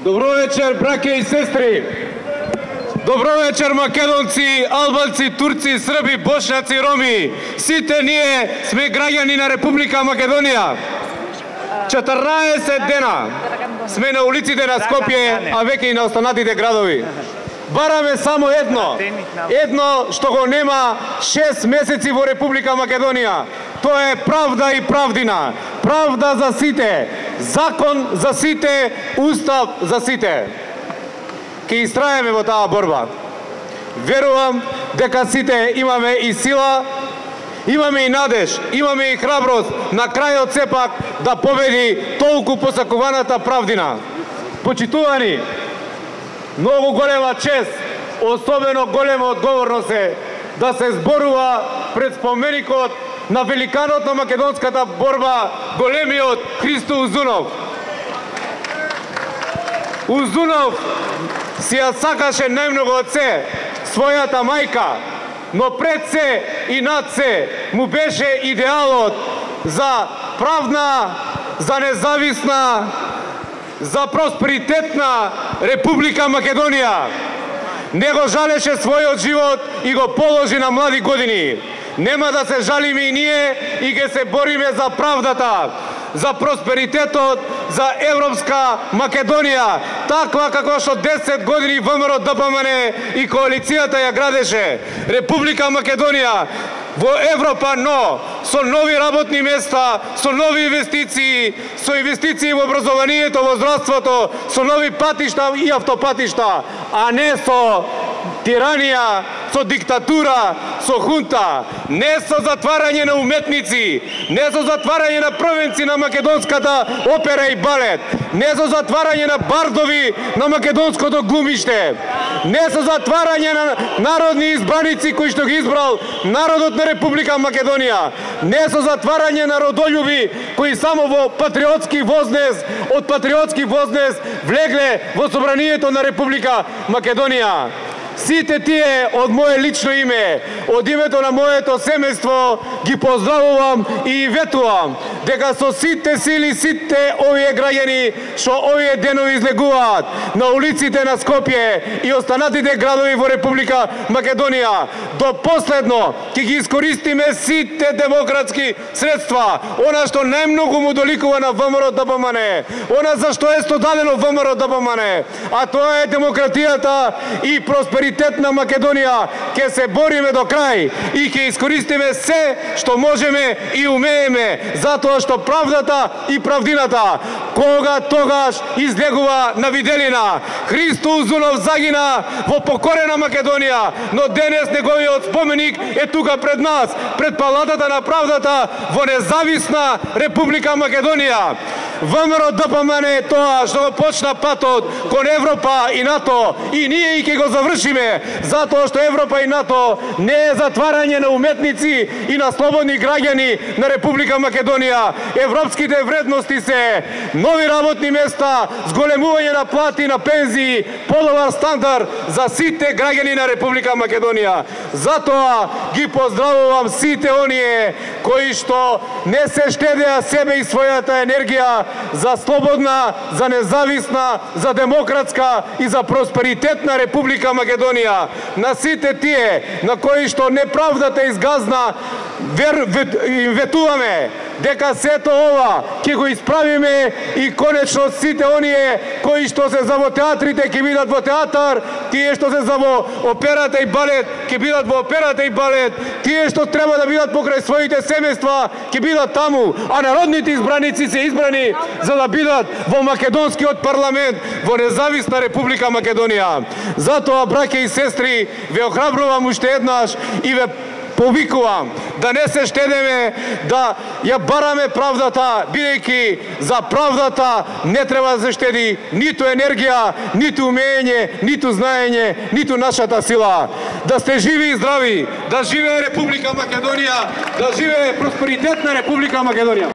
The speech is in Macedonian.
Добро вечер, браке и сестри! Добро вечер, македонци, албанци, турци, срби, бошњаци, роми! Сите ние сме граѓани на Република Македонија. 14 дена сме на улиците на Скопје, а веќе и на останатите градови. Бараме само едно што го нема 6 месеци во Република Македонија. Тоа е правда и правдина. Правда за сите, закон за сите, устав за сите. Ке истраеме во таа борба. Верувам дека сите имаме и сила, имаме и надеж, имаме и храброст на крајот сепак да победи толку посакуваната правдина. Почитувани, многу голема чест, особено голема одговорност е да се зборува пред споменикот на великанот на македонската борба, големиот Христо Узунов. Узунов си ја сакаше најмногу од се својата мајка, но пред се и над се му беше идеалот за правна, за независна, за просперитетна Република Македонија. Не го жалеше својот живот и го положи на млади години. Нема да се жалиме и ние и ќе се бориме за правдата, за просперитетот, за европска Македонија, таква како што 10 години ВМРО ДПМН и коалицијата ја градеше. Република Македонија во Европа, но со нови работни места, со нови инвестиции, со инвестиции во образованието, во здравството, со нови патишта и автопатишта, а не со тиранија, со диктатура, со хунта, не со затварање на уметници, не со затварање на првенци на македонската опера и балет, не со затварање на бардови на македонското глумиште, не со затварање на народни избраници кои што ги избрал народот на Република Македонија, не со затварање на родолюби кои само во патриотски вознес, од патриотски вознес влегле во собранието на Република Македонија. Сите тие од мое лично име, од името на моето семејство ги поздравувам и ветувам дека со сите сили, сите овие граѓани што овие денови излегуваат на улиците на Скопје и останатите градови во Република Македонија, до последно ќе ги искористиме сите демократски средства, она што најмногу му доликува на ВМРО ДПМН, она за што е создадено ВМРО ДПМН, а тоа е демократијата и просперитет на Македонија. Ќе се бориме до крај и ќе искористиме се што можеме и умееме, затоа што правдата и правдината кога тогаш излегува на виделина. Христо Узунов загина во покорена Македонија, но денес неговиот споменик е тука пред нас, пред палатата на правдата во независна Република Македонија. ВМРО ДПМН е тоа што го почна патот кон Европа и НАТО и ние и ќе го завршиме, затоа што Европа и НАТО не е затварање на уметници и на слободни граѓани на Република Македонија. Европските вредности се нови работни места, зголемување на плати, на пензии, подобар стандард за сите граѓани на Република Македонија. Затоа ги поздравувам сите оние кои што не се штедеа себе и својата енергија за слободна, за независна, за демократска и за просперитетна Република Македонија. На сите тие на кои што неправдата изгазна, им ветуваме дека сето ова ќе го исправиме и конечно сите оние кои што се за во театрите ќе бидат во театар, тие што се за во операта и балет ќе бидат во операта и балет, тие што треба да бидат покрај своите семејства ќе бидат таму, а народните избраници се избрани за да бидат во македонскиот парламент во независна Република Македонија. Затоа, браќа и сестри, ве охрабрувам уште еднаш и ве повикувам да не се штедеме, да ја бараме правдата, бидејќи за правдата не треба да се штеди ниту енергија, ниту умење, ниту знаење, ниту нашата сила. Да сте живи и здрави, да живее Република Македонија, да живее просперитетна Република Македонија.